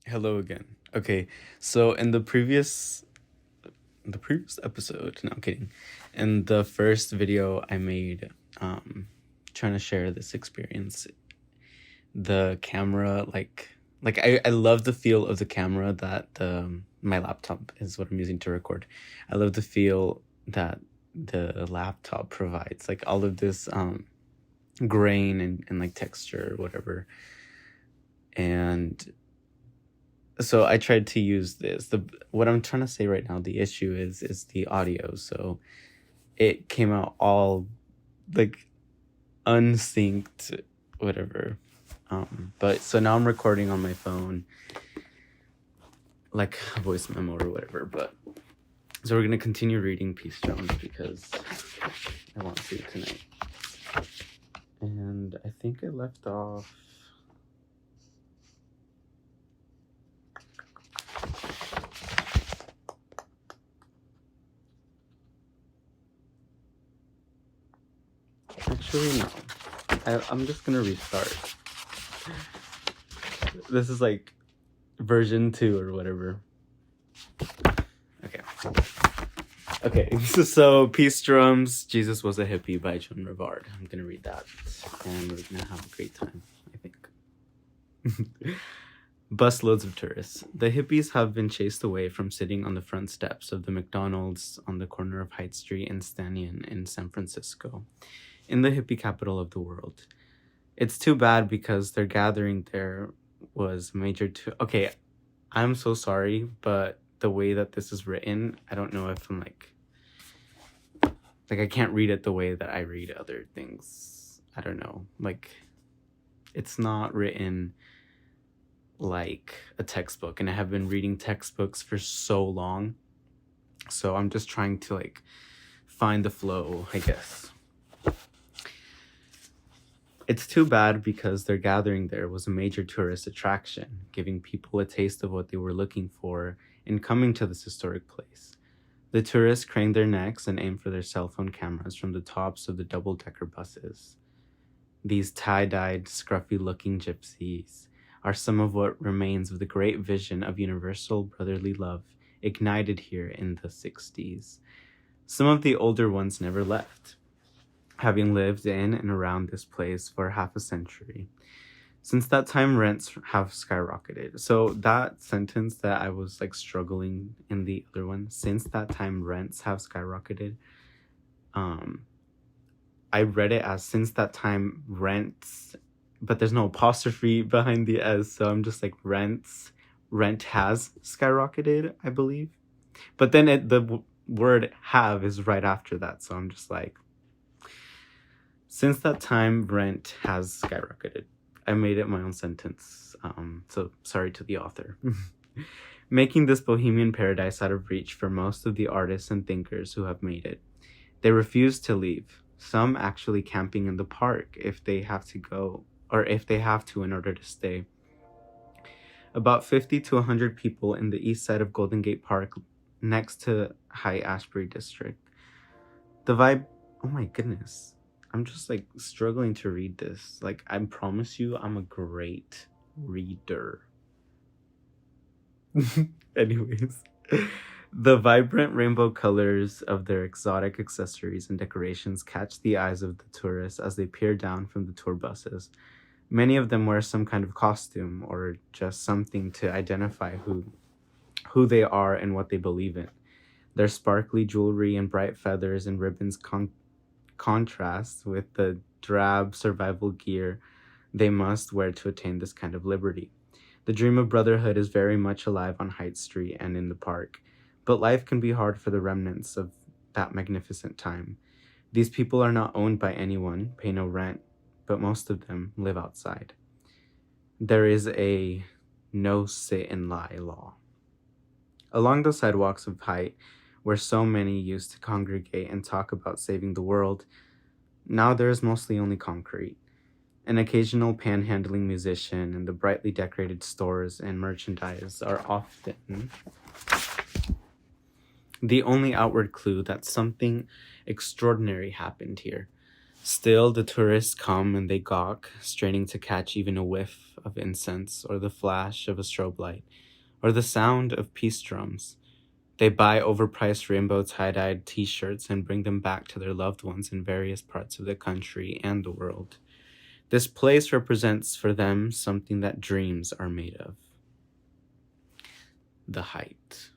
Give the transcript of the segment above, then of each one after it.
Hello again. Okay, so in the previous episode, no, I'm kidding. In the first video I made, trying to share this experience, the camera, I love the feel of the camera that my laptop is what I'm using to record. I love the feel that the laptop provides, like all of this grain and like texture or whatever. And so I tried to use this. What I'm trying to say right now, the issue is the audio. So it came out all like unsynced, whatever. But so now I'm recording on my phone, like a voice memo or whatever. But so we're gonna continue reading Peace Jones because I want to tonight. And I think I left off. Actually, no. I'm just gonna restart. This is like version 2 or whatever. Okay, so Peace Drums, Jesus Was a Hippie by Joan Rivard. I'm gonna read that, and we're gonna have a great time, I think. Busloads of tourists. The hippies have been chased away from sitting on the front steps of the McDonald's on the corner of Haight Street and Stanton in San Francisco, in the hippie capital of the world. It's too bad because their gathering there was major to... Okay, I'm so sorry, but the way that this is written, I don't know if I'm like I can't read it the way that I read other things. I don't know. Like, it's not written like a textbook, and I have been reading textbooks for so long. So I'm just trying to like find the flow, I guess. It's too bad because their gathering there was a major tourist attraction, giving people a taste of what they were looking for in coming to this historic place. The tourists craned their necks and aimed for their cell phone cameras from the tops of the double-decker buses. These tie-dyed, scruffy-looking gypsies are some of what remains of the great vision of universal brotherly love ignited here in the 60s. Some of the older ones never left, having lived in and around this place for half a century. Since that time, rents have skyrocketed. So that sentence that I was like struggling in the other one, since that time, rents have skyrocketed. I read it as since that time, rents, but there's no apostrophe behind the S. So I'm just like rent has skyrocketed, I believe. But then the word have is right after that. So I'm just like, since that time, rent has skyrocketed. I made it my own sentence, so sorry to the author. Making this bohemian paradise out of reach for most of the artists and thinkers who have made it. They refuse to leave, some actually camping in the park if they have to go, or if they have to in order to stay. About 50 to 100 people in the east side of Golden Gate Park next to Haight Ashbury district. The vibe, oh my goodness. I'm just like struggling to read this. Like, I promise you, I'm a great reader. Anyways, the vibrant rainbow colors of their exotic accessories and decorations catch the eyes of the tourists as they peer down from the tour buses. Many of them wear some kind of costume or just something to identify who they are and what they believe in. Their sparkly jewelry and bright feathers and ribbons contrast with the drab survival gear they must wear to attain this kind of liberty. The dream of brotherhood is very much alive on Haight Street and in the park, but life can be hard for the remnants of that magnificent time. These people are not owned by anyone, pay no rent, but most of them live outside. There is a no sit and lie law. Along the sidewalks of Haight, where so many used to congregate and talk about saving the world, now there is mostly only concrete. An occasional panhandling musician and the brightly decorated stores and merchandise are often the only outward clue that something extraordinary happened here. Still, the tourists come and they gawk, straining to catch even a whiff of incense, or the flash of a strobe light, or the sound of peace drums. They buy overpriced rainbow tie-dyed t-shirts and bring them back to their loved ones in various parts of the country and the world. This place represents for them something that dreams are made of. The Haight.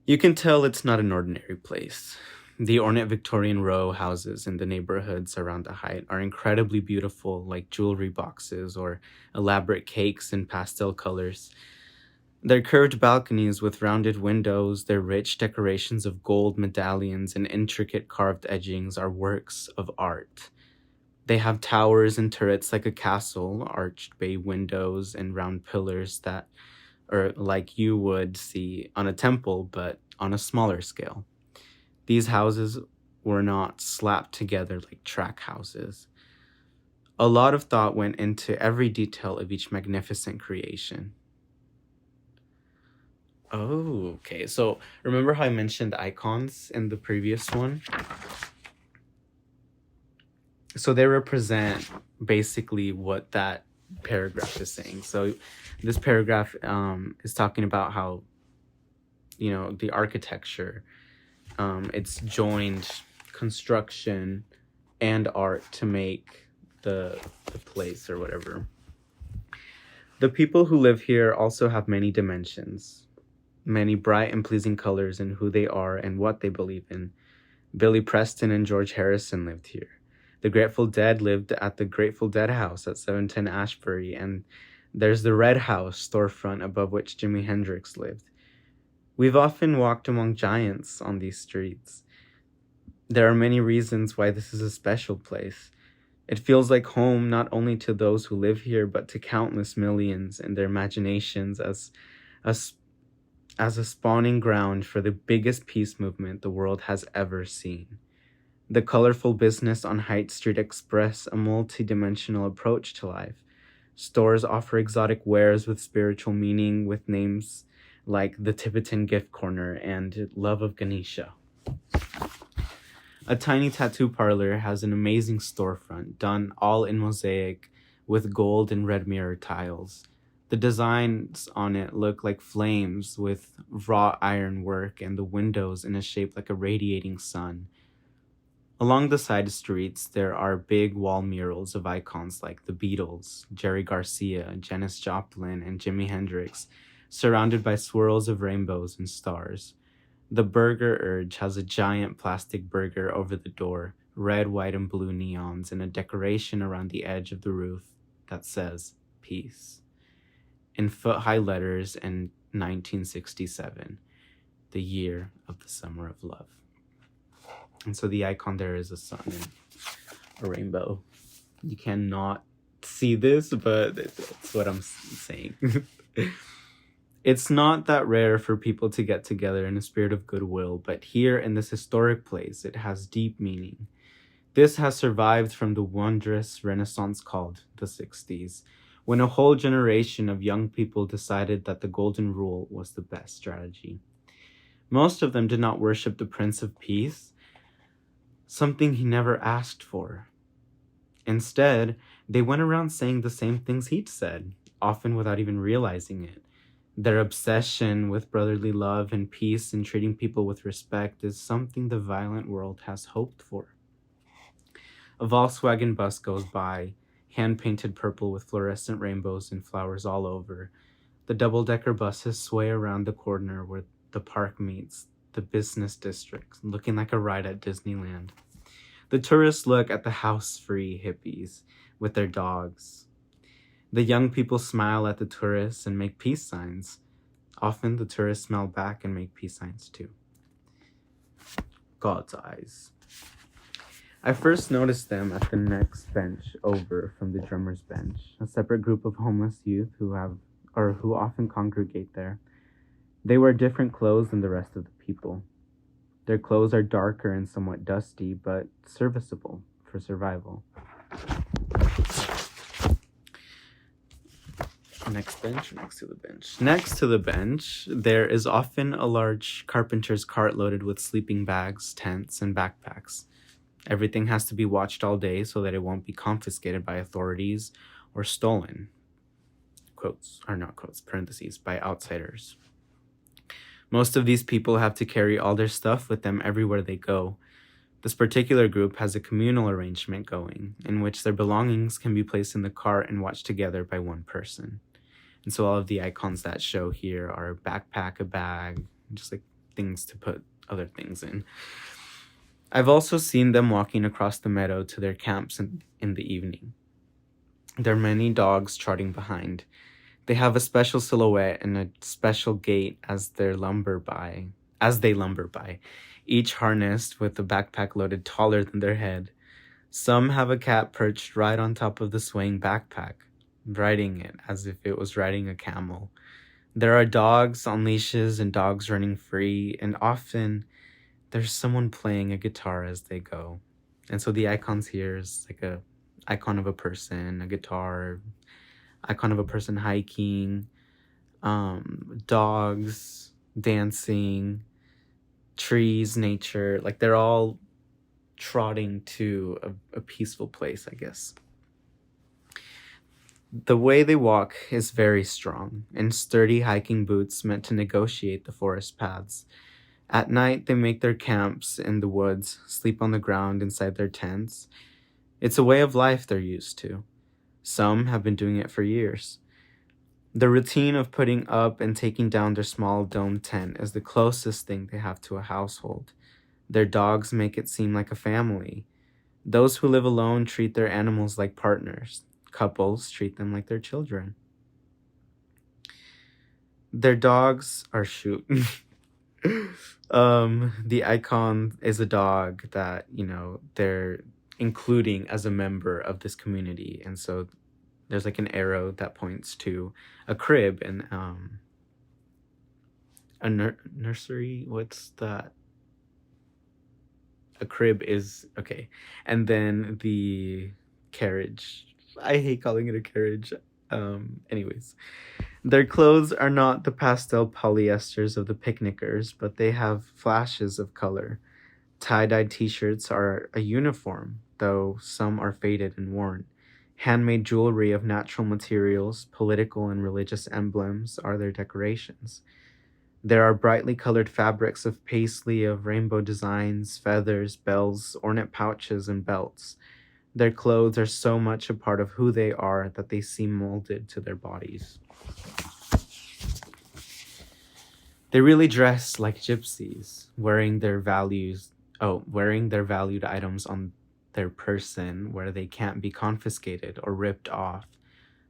You can tell it's not an ordinary place. The ornate Victorian row houses in the neighborhoods around the Haight are incredibly beautiful, like jewelry boxes or elaborate cakes in pastel colors. Their curved balconies with rounded windows, their rich decorations of gold medallions and intricate carved edgings are works of art. They have towers and turrets like a castle, arched bay windows and round pillars that are like you would see on a temple, but on a smaller scale. These houses were not slapped together like track houses. A lot of thought went into every detail of each magnificent creation. Oh, okay. So remember how I mentioned icons in the previous one? So they represent basically what that paragraph is saying. So this paragraph is talking about how, the architecture, it's joined construction and art to make the place or whatever. The people who live here also have many dimensions, many bright and pleasing colors in who they are and what they believe in. Billy Preston and George Harrison lived here. The Grateful Dead lived at the Grateful Dead house at 710 Ashbury, and there's the Red House storefront above which Jimi Hendrix lived. We've often walked among giants on these streets. There are many reasons why this is a special place. It feels like home not only to those who live here, but to countless millions in their imaginations as a spawning ground for the biggest peace movement the world has ever seen. The colorful business on Haight Street express a multi-dimensional approach to life. Stores offer exotic wares with spiritual meaning, with names like the Tibetan Gift Corner and Love of Ganesha. A tiny tattoo parlor has an amazing storefront, done all in mosaic with gold and red mirror tiles. The designs on it look like flames with wrought iron work, and the windows in a shape like a radiating sun. Along the side streets, there are big wall murals of icons like the Beatles, Jerry Garcia, Janis Joplin, and Jimi Hendrix, surrounded by swirls of rainbows and stars. The Burger Urge has a giant plastic burger over the door, red, white, and blue neons, and a decoration around the edge of the roof that says, Peace, in foot-high letters in 1967, the year of the summer of love. And so the icon there is a sun and a rainbow. You cannot see this, but that's what I'm saying. It's not that rare for people to get together in a spirit of goodwill, but here in this historic place, it has deep meaning. This has survived from the wondrous Renaissance called the Sixties, when a whole generation of young people decided that the Golden Rule was the best strategy. Most of them did not worship the Prince of Peace, something he never asked for. Instead, they went around saying the same things he'd said, often without even realizing it. Their obsession with brotherly love and peace and treating people with respect is something the violent world has hoped for. A Volkswagen bus goes by, hand-painted purple with fluorescent rainbows and flowers all over. The double-decker buses sway around the corner where the park meets the business district, looking like a ride at Disneyland. The tourists look at the house-free hippies with their dogs. The young people smile at the tourists and make peace signs. Often the tourists smile back and make peace signs too. God's eyes. I first noticed them at the next bench over from the drummer's bench, a separate group of homeless youth who often congregate there. They wear different clothes than the rest of the people. Their clothes are darker and somewhat dusty, but serviceable for survival. Next bench or next to the bench? Next to the bench, there is often a large carpenter's cart loaded with sleeping bags, tents, and backpacks. Everything has to be watched all day so that it won't be confiscated by authorities or stolen. quotes, or not quotes, parentheses, by outsiders. Most of these people have to carry all their stuff with them everywhere they go. This particular group has a communal arrangement going, in which their belongings can be placed in the cart and watched together by one person. And so all of the icons that show here are a backpack, a bag, just like things to put other things in. I've also seen them walking across the meadow to their camps in the evening. There are many dogs trotting behind. They have a special silhouette and a special gait as they lumber by, each harnessed with a backpack loaded taller than their head. Some have a cat perched right on top of the swaying backpack, riding it as if it was riding a camel. There are dogs on leashes and dogs running free, and often there's someone playing a guitar as they go. And so the icons here is like a icon of a person, a guitar, icon of a person hiking, dogs, dancing, trees, nature. Like they're all trotting to a peaceful place, I guess. The way they walk is very strong, in sturdy hiking boots meant to negotiate the forest paths. At night, they make their camps in the woods, sleep on the ground inside their tents. It's a way of life they're used to. Some have been doing it for years. The routine of putting up and taking down their small dome tent is the closest thing they have to a household. Their dogs make it seem like a family. Those who live alone treat their animals like partners. Couples treat them like their children. Their dogs are the icon is a dog that, they're including as a member of this community. And so there's like an arrow that points to a crib and a nursery. What's that? A crib is okay. And then the carriage. I hate calling it a carriage. Anyways, their clothes are not the pastel polyesters of the picnickers, but they have flashes of color. Tie-dyed t-shirts are a uniform, though some are faded and worn. Handmade jewelry of natural materials, political and religious emblems are their decorations. There are brightly colored fabrics of paisley of rainbow designs, feathers, bells, ornate pouches, and belts. Their clothes are so much a part of who they are that they seem molded to their bodies. They really dress like gypsies, wearing their valued items on their person where they can't be confiscated or ripped off.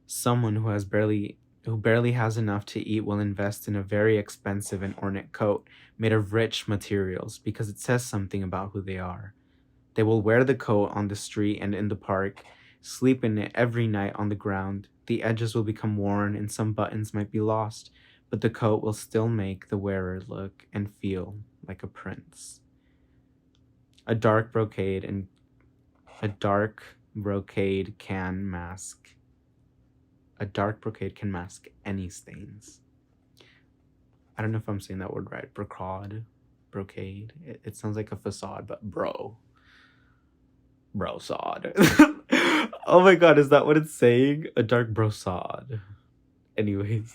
Someone who barely has enough to eat will invest in a very expensive and ornate coat made of rich materials because it says something about who they are. They will wear the coat on the street and in the park, sleep in it every night on the ground. The edges will become worn and some buttons might be lost, but the coat will still make the wearer look and feel like a prince. A dark brocade can mask any stains. I don't know if I'm saying that word right. Brocade. It sounds like a facade, but brosad. Oh my god, is that what it's saying? A dark brosad. Anyways.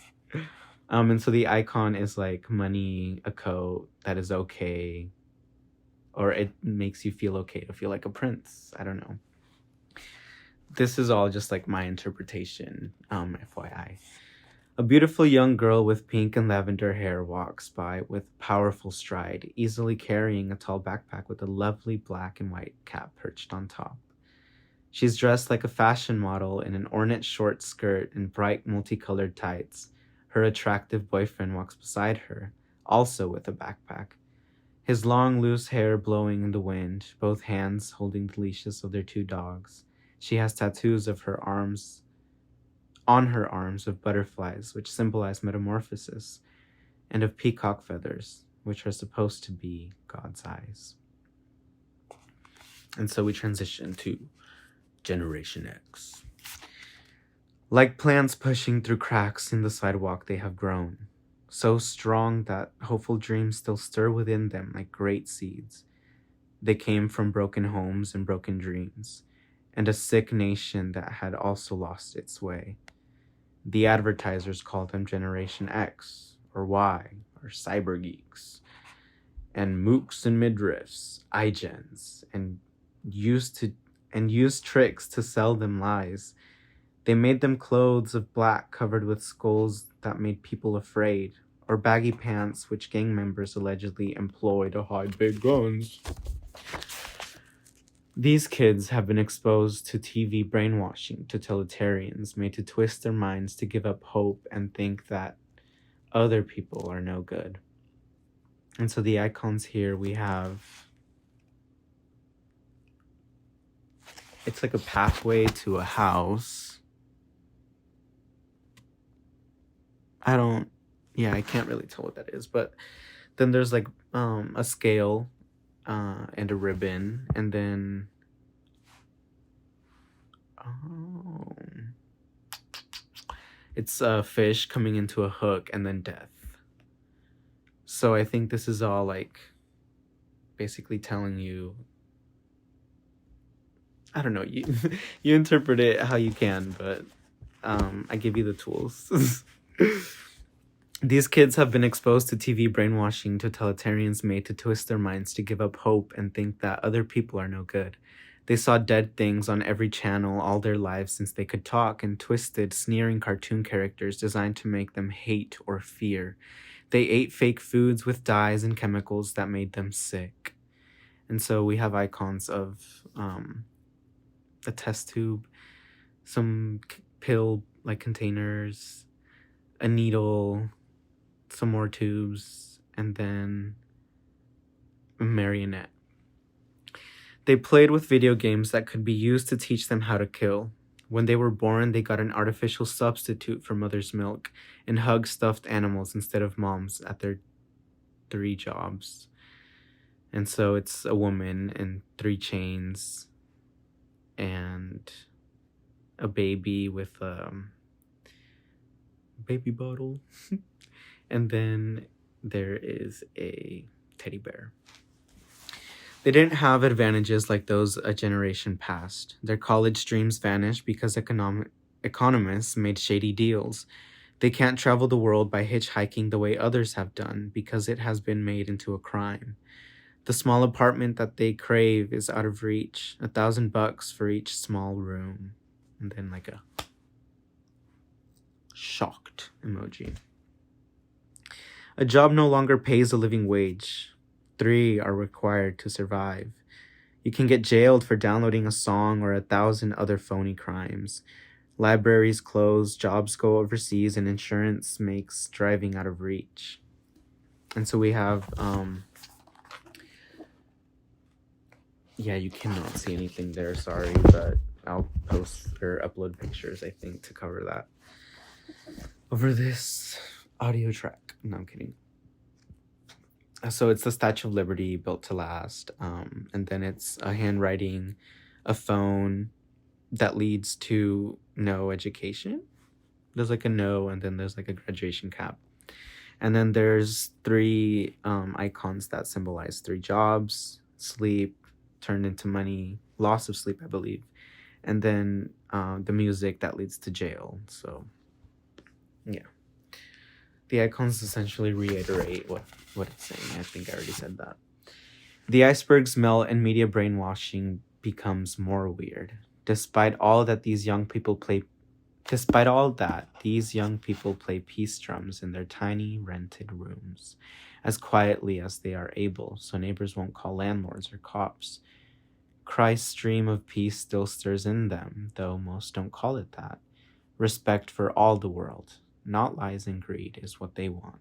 And so the icon is like money, a coat that is okay, or it makes you feel okay to feel like a prince. I don't know. This is all just like my interpretation, FYI. A beautiful young girl with pink and lavender hair walks by with powerful stride, easily carrying a tall backpack with a lovely black and white cap perched on top. She's dressed like a fashion model in an ornate short skirt and bright multicolored tights. Her attractive boyfriend walks beside her, also with a backpack. His long, loose hair blowing in the wind, both hands holding the leashes of their two dogs. She has tattoos on her arms of butterflies, which symbolize metamorphosis, and of peacock feathers, which are supposed to be God's eyes. And so we transition to Generation X. Like plants pushing through cracks in the sidewalk, they have grown, so strong that hopeful dreams still stir within them like great seeds. They came from broken homes and broken dreams, and a sick nation that had also lost its way. The advertisers call them Generation X or Y or cyber geeks and mooks and midriffs, iGens, and used tricks to sell them lies. They made them clothes of black covered with skulls that made people afraid, or baggy pants which gang members allegedly employ to hide big guns. These kids have been exposed to TV brainwashing totalitarians made to twist their minds to give up hope and think that other people are no good. And so the icons here we have, it's like a pathway to a house. I can't really tell what that is, but then there's like a scale and a ribbon, and then it's a fish coming into a hook, and then death. So I think this is all like basically telling you, I don't know, you you interpret it how you can, but I give you the tools. These kids have been exposed to TV brainwashing totalitarians made to twist their minds to give up hope and think that other people are no good. They saw dead things on every channel all their lives since they could talk, and twisted, sneering cartoon characters designed to make them hate or fear. They ate fake foods with dyes and chemicals that made them sick. And so we have icons of a test tube, some pill like containers, a needle, some more tubes, and then a marionette. They played with video games that could be used to teach them how to kill. When they were born, they got an artificial substitute for mother's milk and hugged stuffed animals instead of moms at their 3 jobs. And so it's a woman and 3 chains and a baby with a baby bottle. And then there is a teddy bear. They didn't have advantages like those a generation past. Their college dreams vanished because economists made shady deals. They can't travel the world by hitchhiking the way others have done because it has been made into a crime. The small apartment that they crave is out of reach. $1,000 for each small room. And then like a shocked emoji. A job no longer pays a living wage. 3 are required to survive. You can get jailed for downloading a song or 1,000 other phony crimes. Libraries close, jobs go overseas, and insurance makes driving out of reach. And so we have, you cannot see anything there, sorry, but I'll post or upload pictures, I think, to cover that over this audio track. No, I'm kidding. So it's the Statue of Liberty built to last, and then it's a handwriting, a phone that leads to no education. There's like a no, and then there's like a graduation cap. And then there's 3 icons that symbolize 3 jobs: sleep turned into money, loss of sleep, I believe, and then the music that leads to jail. So yeah, the icons essentially reiterate what it's saying. I think I already said that. The icebergs melt and media brainwashing becomes more weird. Despite all that, these young people play peace drums in their tiny rented rooms, as quietly as they are able, so neighbors won't call landlords or cops. Christ's stream of peace still stirs in them, though most don't call it that. Respect for all the world, not lies and greed, is what they want.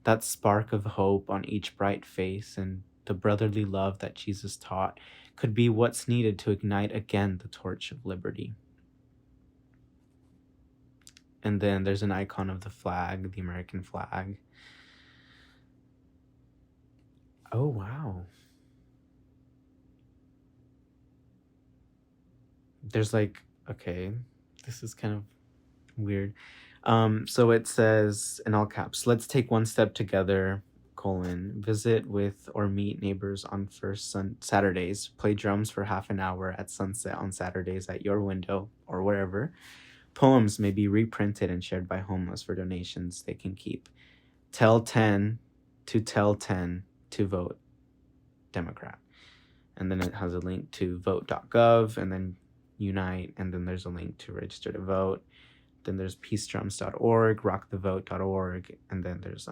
That spark of hope on each bright face and the brotherly love that Jesus taught could be what's needed to ignite again the torch of liberty. And then there's an icon of the flag, the American flag. Oh, wow. There's like, okay, this is kind of weird. So it says in all caps, let's take one step together, visit with or meet neighbors on first Saturdays, play drums for half an hour at sunset on Saturdays at your window or wherever, Poems may be reprinted and shared by homeless for donations they can keep. Tell 10 to vote Democrat. And then it has a link to vote.gov, and then unite, and then there's a link to register to vote. Then there's peacedrums.org, rockthevote.org, and then there's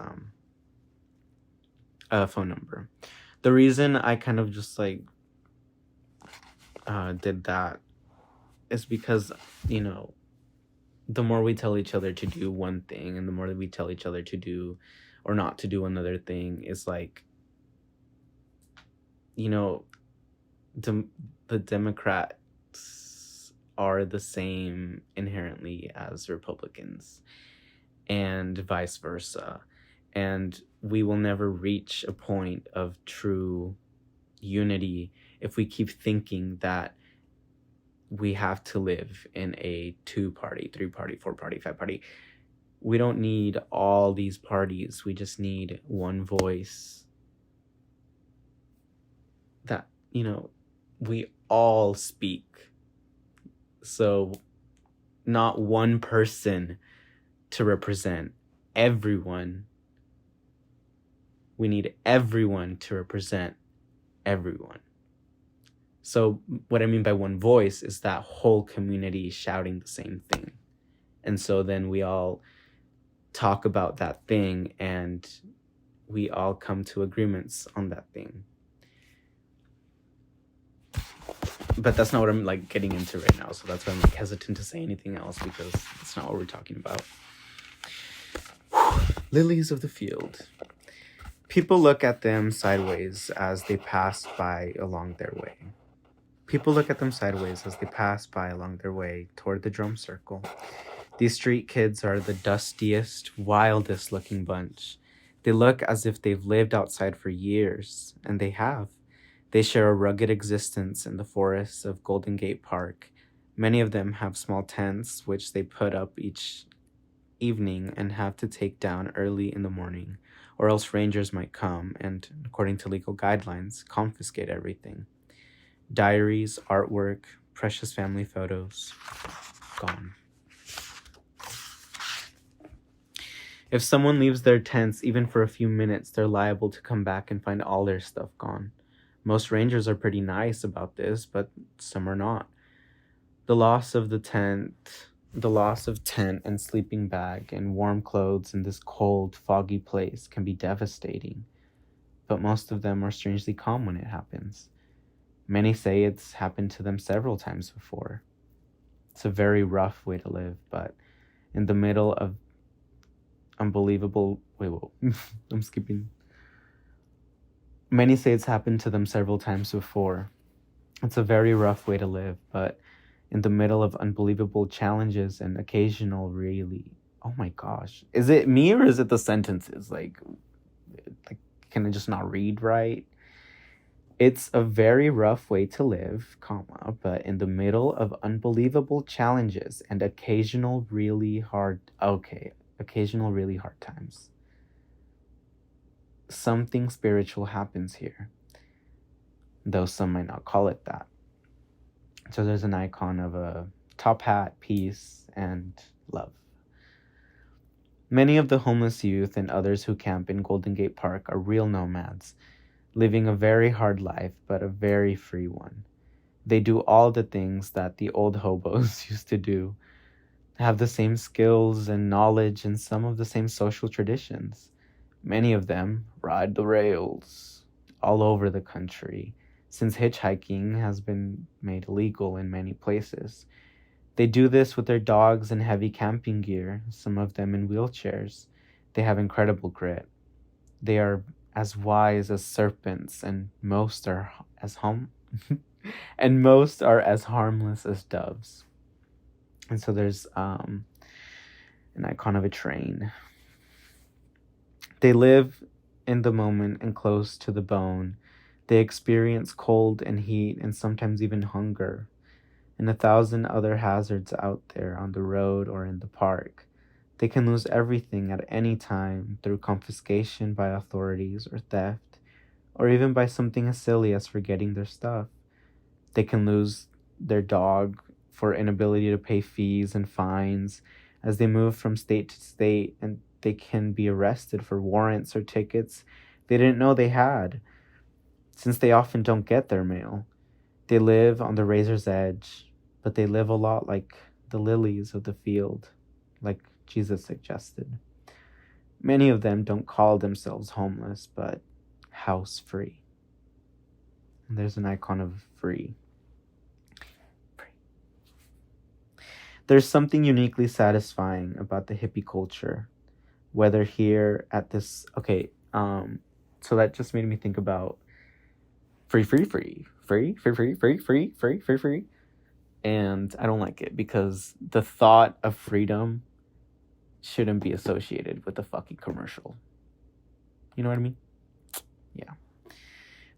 a phone number. The reason I kind of just like did that is because, you know, the more we tell each other to do one thing and the more that we tell each other to do or not to do another thing, is like, you know, the Democrats are the same inherently as Republicans and vice versa. And we will never reach a point of true unity if we keep thinking that we have to live in a 2-party, 3-party, 4-party, 5-party. We don't need all these parties. We just need one voice that, you know, we all speak. So not one person to represent everyone. We need everyone to represent everyone. So what I mean by one voice is that whole community shouting the same thing. And so then we all talk about that thing and we all come to agreements on that thing. But that's not what I'm like getting into right now. So that's why I'm like hesitant to say anything else, because that's not what we're talking about. Lilies of the field. People look at them sideways as they pass by along their way. People look at them sideways as they pass by along their way toward the drum circle. These street kids are the dustiest, wildest looking bunch. They look as if they've lived outside for years, and they have. They share a rugged existence in the forests of Golden Gate Park. Many of them have small tents, which they put up each evening and have to take down early in the morning, or else rangers might come and, according to legal guidelines, confiscate everything. Diaries, artwork, precious family photos, gone. If someone leaves their tents even for a few minutes, they're liable to come back and find all their stuff gone. Most rangers are pretty nice about this, but some are not. The loss of tent and sleeping bag and warm clothes in this cold, foggy place can be devastating, but most of them are strangely calm when it happens. Many say it's happened to them several times before. It's a very rough way to live, but in the middle of unbelievable... I'm skipping. Many say it's happened to them several times before. It's a very rough way to live, but in the middle of unbelievable challenges and occasional really... Oh my gosh. Is it me or is it the sentences? Like can I just not read right? It's a very rough way to live, comma, but in the middle of unbelievable challenges and occasional really hard times. Something spiritual happens here, though some might not call it that. So there's an icon of a top hat, peace, and love. Many of the homeless youth and others who camp in Golden Gate Park are real nomads, living a very hard life, but a very free one. They do all the things that the old hobos used to do, have the same skills and knowledge and some of the same social traditions. Many of them ride the rails all over the country, since hitchhiking has been made illegal in many places. They do this with their dogs and heavy camping gear, some of them in wheelchairs. They have incredible grit. They are as wise as serpents, and most are as harmless as doves. And so there's an icon of a train. They live in the moment and close to the bone. They experience cold and heat and sometimes even hunger and 1,000 other hazards out there on the road or in the park. They can lose everything at any time through confiscation by authorities or theft, or even by something as silly as forgetting their stuff. They can lose their dog for inability to pay fees and fines as they move from state to state, and they can be arrested for warrants or tickets they didn't know they had, since they often don't get their mail. They live on the razor's edge, but they live a lot like the lilies of the field, like Jesus suggested. Many of them don't call themselves homeless, but house free. And there's an icon of free. There's something uniquely satisfying about the hippie culture, whether here at this, so that just made me think about free. And I don't like it because the thought of freedom shouldn't be associated with a fucking commercial. You know what I mean? Yeah.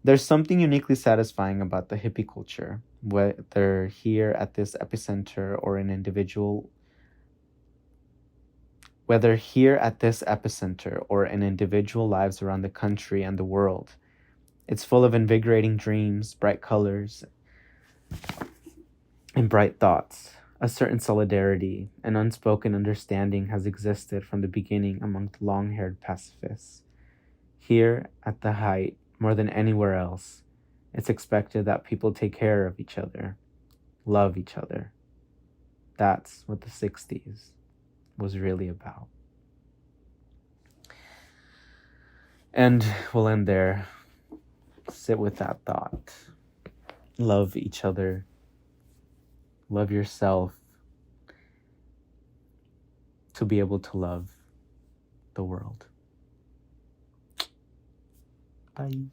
There's something uniquely satisfying about the hippie culture, whether here at this epicenter or an individual lives around the country and the world. It's full of invigorating dreams, bright colors, and bright thoughts. A certain solidarity, an unspoken understanding has existed from the beginning among the long-haired pacifists. Here at the Haight, more than anywhere else, it's expected that people take care of each other, love each other. That's what the 60s was really about. And we'll end there. Sit with that thought. Love each other. Love yourself to be able to love the world. Bye.